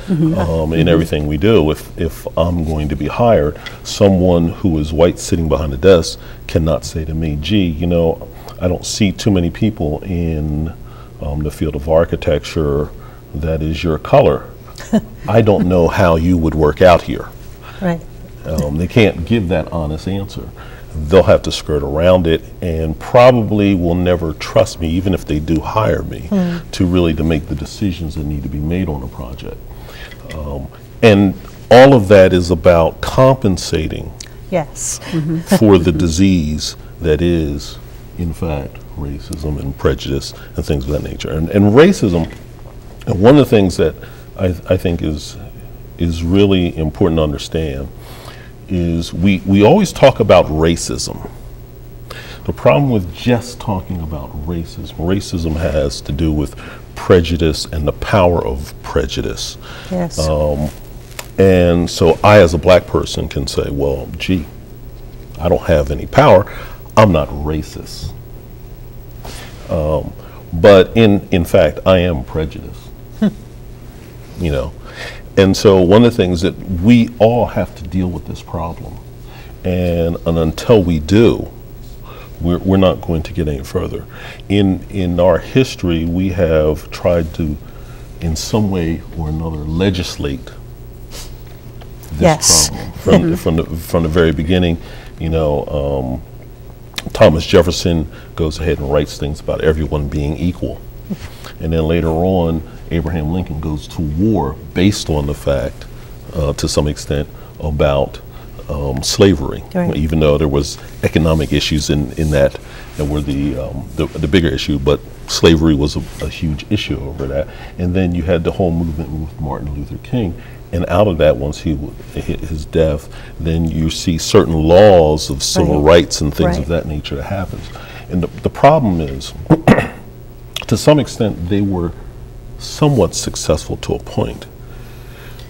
in everything we do. If I'm going to be hired, someone who is white sitting behind the desk cannot say to me, gee, you know, I don't see too many people in the field of architecture that is your color. I don't know how you would work out here. Right. They can't give that honest answer. They'll have to skirt around it and probably will never trust me, even if they do hire me, to make the decisions that need to be made on a project. And all of that is about compensating Yes. for the disease that is, in fact, racism and prejudice and things of that nature. And racism, and one of the things that I think is really important to understand is we always talk about racism. The problem with just talking about racism has to do with prejudice and the power of prejudice. Yes. And so I, as a black person, can say, well, gee, I don't have any power. I'm not racist. But in fact, I am prejudiced. You know? And so one of the things that we all have to deal with this problem. And until we do, we're not going to get any further. In our history, we have tried to, in some way or another, legislate this problem from the very beginning. You know, Thomas Jefferson goes ahead and writes things about everyone being equal, and then later on, Abraham Lincoln goes to war based on the fact, to some extent, about slavery, even though there was economic issues in that were the bigger issue, but slavery was a huge issue over that. And then you had the whole movement with Martin Luther King, and out of that, once he hit his death, then you see certain laws of civil rights and things of that nature that happens. And the problem is, to some extent, they were somewhat successful to a point,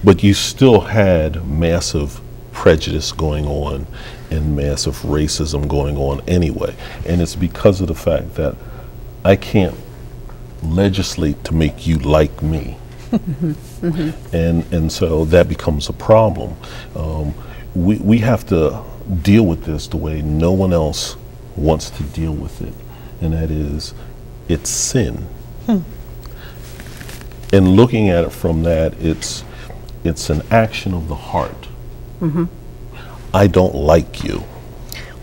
but you still had massive prejudice going on and massive racism going on anyway. And it's because of the fact that I can't legislate to make you like me. And so that becomes a problem. We have to deal with this the way no one else wants to deal with it, and that is, it's sin. And looking at it from that, it's an action of the heart. I don't like you.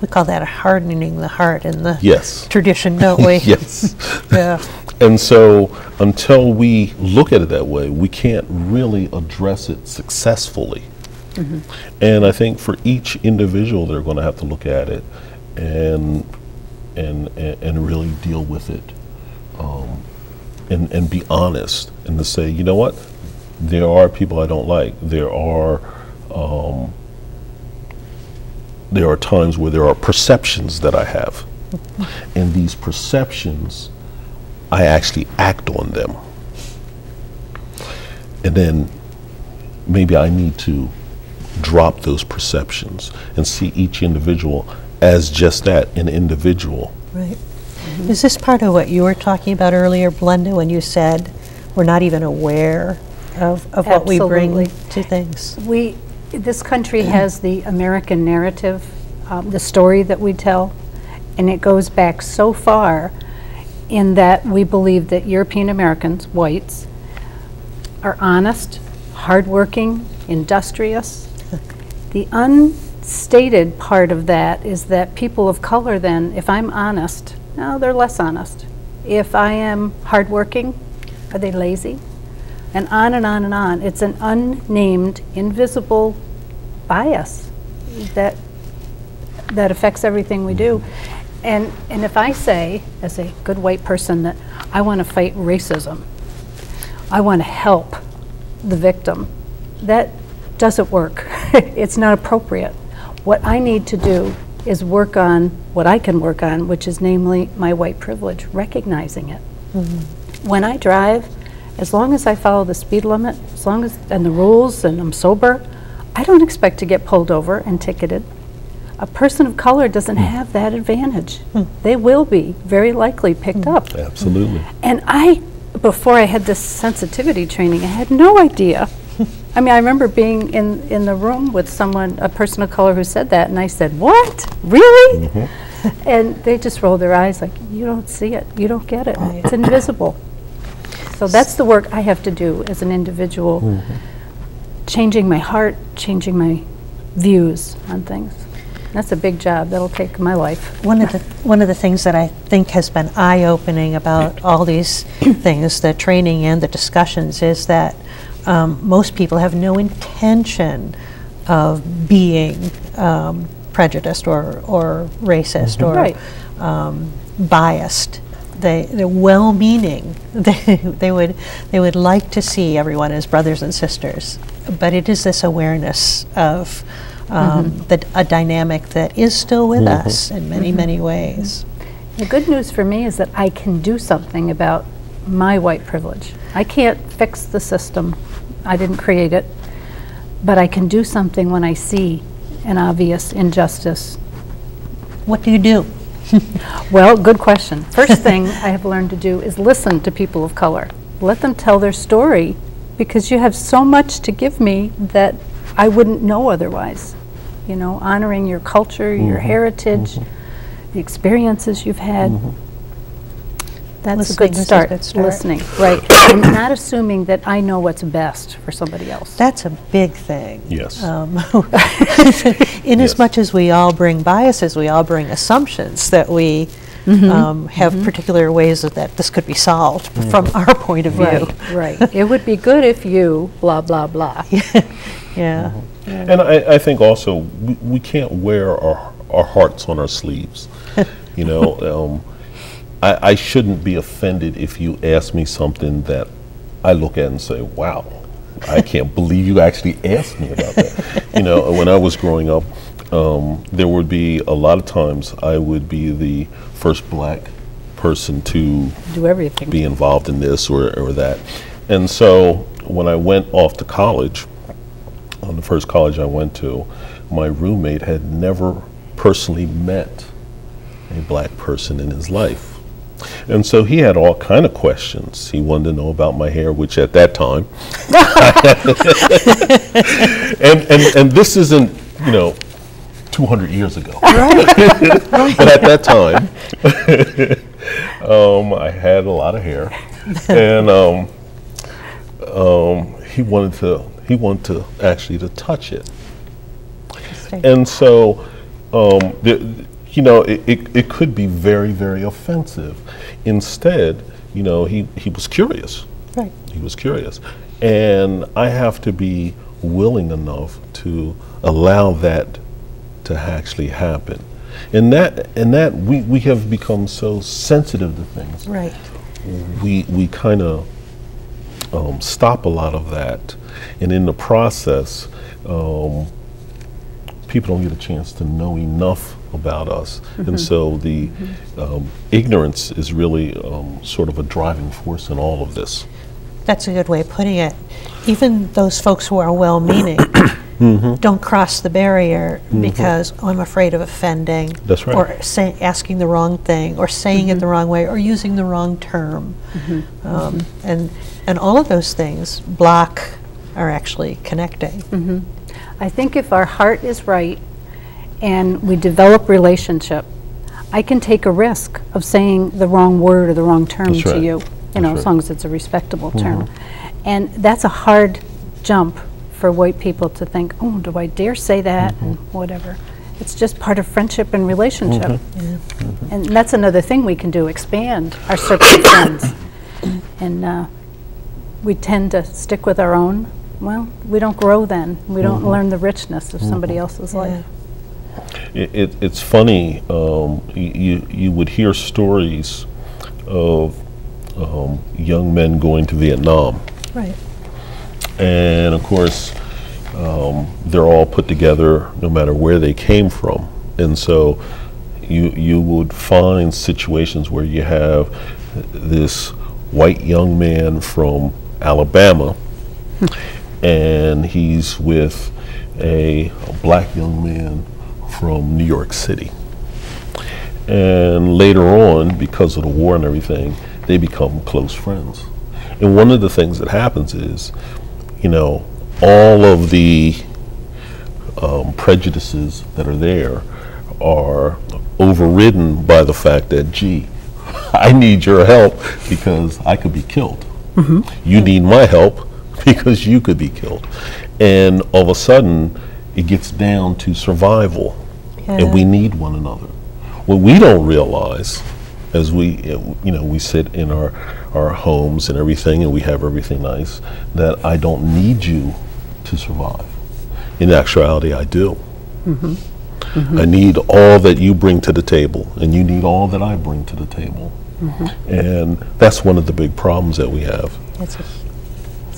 We call that a hardening the heart in the Yes. tradition, don't we? Yes. Yeah. And so until we look at it that way, we can't really address it successfully. And I think for each individual, they're going to have to look at it and really deal with it, and be honest, and to say, you know what, there are people I don't like. There are times where there are perceptions that I have, and these perceptions, I actually act on them. And then maybe I need to drop those perceptions and see each individual as just that, an individual. Right. Is this part of what you were talking about earlier, Blenda, when you said we're not even aware of what we bring to things? This country has the American narrative, the story that we tell, and it goes back so far in that we believe that European Americans, whites, are honest, hardworking, industrious. The unstated part of that is that people of color then, if I'm honest, no, they're less honest. If I am hardworking, are they lazy? And on and on and on. It's an unnamed, invisible bias that affects everything we do. And if I say, as a good white person, that I want to fight racism, I want to help the victim, that doesn't work. It's not appropriate. What I need to do is work on what I can work on, which is namely my white privilege, recognizing it. When I drive, as long as I follow the speed limit, and the rules, and I'm sober, I don't expect to get pulled over and ticketed. A person of color doesn't have that advantage. They will be very likely picked up. Absolutely. And before I had this sensitivity training, I had no idea I mean, I remember being in the room with someone, a person of color who said that, and I said, "What? Really?" And they just rolled their eyes like, "You don't see it. You don't get it. Right. It's invisible." So that's the work I have to do as an individual, changing my heart, changing my views on things. That's a big job. That'll take my life. One of the things that I think has been eye-opening about all these things, the training and the discussions, is that most people have no intention of being prejudiced or racist or biased. They're well-meaning. They would like to see everyone as brothers and sisters, but it is this awareness of a dynamic that is still with us in many, many ways. The good news for me is that I can do something about my white privilege. I can't fix the system. I didn't create it, but I can do something when I see an obvious injustice. What do you do? Well, good question. First thing I have learned to do is listen to people of color. Let them tell their story, because you have so much to give me that I wouldn't know otherwise. You know, honoring your culture, your heritage, the experiences you've had. That's a good start. Listening, right. And not assuming that I know what's best for somebody else. That's a big thing. Yes. In as much as we all bring biases, we all bring assumptions that we have particular ways that this could be solved from our point of view. Right. It would be good if you blah, blah, blah. Yeah. And I think also we can't wear our hearts on our sleeves. You know, I shouldn't be offended if you ask me something that I look at and say, wow, I can't believe you actually asked me about that. You know, when I was growing up, there would be a lot of times I would be the first black person to do everything, be involved in this or that. And so when I went off to college, on the first college I went to, my roommate had never personally met a black person in his life. And so he had all kind of questions. He wanted to know about my hair, which at that time, and this isn't, you know, 200 years ago. But at that time, I had a lot of hair, and he wanted to actually to touch it. And so, you know, it could be very, very offensive. Instead, you know, he was curious. Right. He was curious. And I have to be willing enough to allow that to actually happen. And that we have become so sensitive to things. Right. We kind of stop a lot of that. And in the process, people don't get a chance to know enough about us. And so the ignorance is really sort of a driving force in all of this. That's a good way of putting it. Even those folks who are well-meaning don't cross the barrier because I'm afraid of offending. That's right. Or asking the wrong thing, or saying it the wrong way, or using the wrong term. And all of those things block are actually connecting. I think if our heart is right and we develop relationship, I can take a risk of saying the wrong word or the wrong term to you, you know, as long as it's a respectable term. And that's a hard jump for white people to think, oh, do I dare say that, and whatever. It's just part of friendship and relationship. And that's another thing we can do, expand our circle of friends. And we tend to stick with our own. Well, we don't grow then. We don't learn the richness of somebody else's life. It's funny, you would hear stories of young men going to Vietnam. Right. And of course, they're all put together no matter where they came from. And so you would find situations where you have this white young man from Alabama and he's with a black young man from New York City. And later on, because of the war and everything, they become close friends. And one of the things that happens is, you know, all of the prejudices that are there are overridden by the fact that, gee, I need your help because I could be killed. You need my help because you could be killed. And all of a sudden, it gets down to survival, and we need one another. What we don't realize, as we sit in our homes and everything, and we have everything nice, that I don't need you to survive. In actuality, I do. I need all that you bring to the table, and you need all that I bring to the table. And that's one of the big problems that we have. That's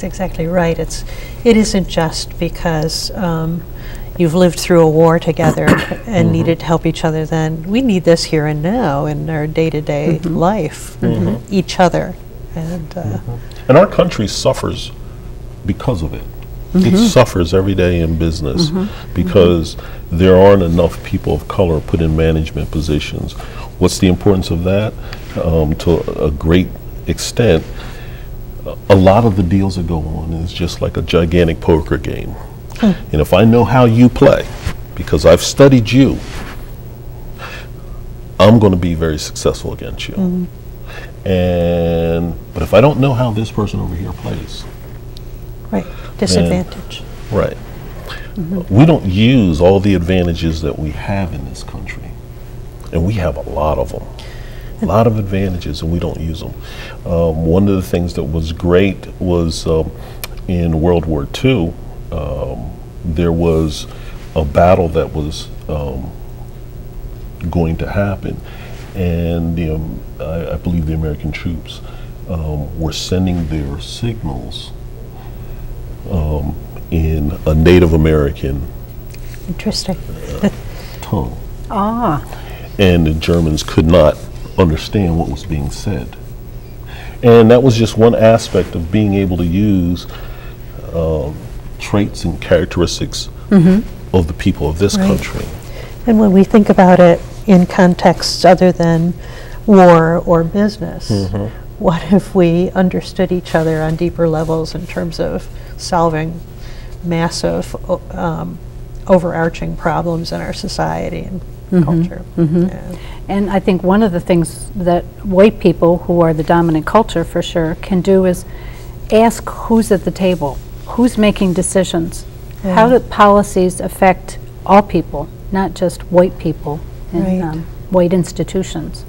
exactly right. It isn't just because you've lived through a war together and needed to help each other then. We need this here and now in our day-to-day life, each other. And our country suffers because of it. It suffers every day in business because there aren't enough people of color put in management positions. What's the importance of that? To a great extent, a lot of the deals that go on is just like a gigantic poker game. And if I know how you play, because I've studied you, I'm going to be very successful against you. But if I don't know how this person over here plays, disadvantage. Right. We don't use all the advantages that we have in this country. And we have a lot of them. A lot of advantages, and we don't use them. One of the things that was great was in World War II, there was a battle that was going to happen. And I believe the American troops were sending their signals in a Native American tongue. And the Germans could not understand what was being said. And that was just one aspect of being able to use traits and characteristics of the people of this country. And when we think about it in contexts other than war or business, what if we understood each other on deeper levels in terms of solving massive overarching problems in our society and culture? And I think one of the things that white people, who are the dominant culture for sure, can do is ask who's at the table, who's making decisions, how do policies affect all people, not just white people and white institutions.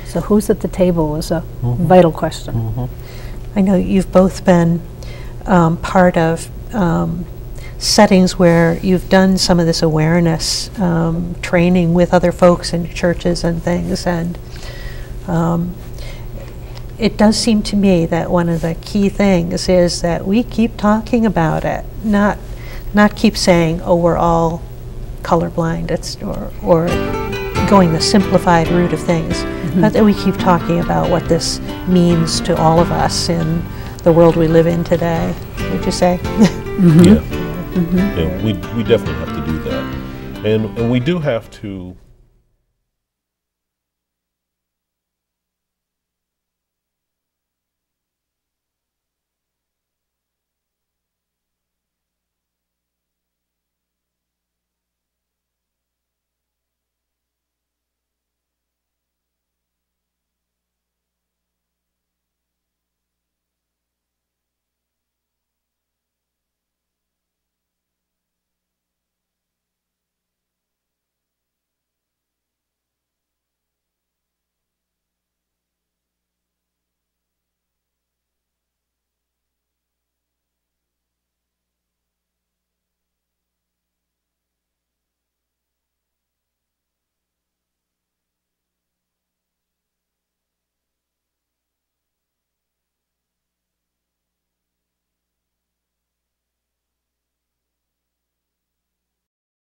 So who's at the table is a vital question. I know you've both been part of settings where you've done some of this awareness training with other folks in churches and things, and it does seem to me that one of the key things is that we keep talking about it, not keep saying, oh, we're all colorblind, or going the simplified route of things, but that we keep talking about what this means to all of us in the world we live in today, would you say? Yeah, we definitely have to do that. And we do have to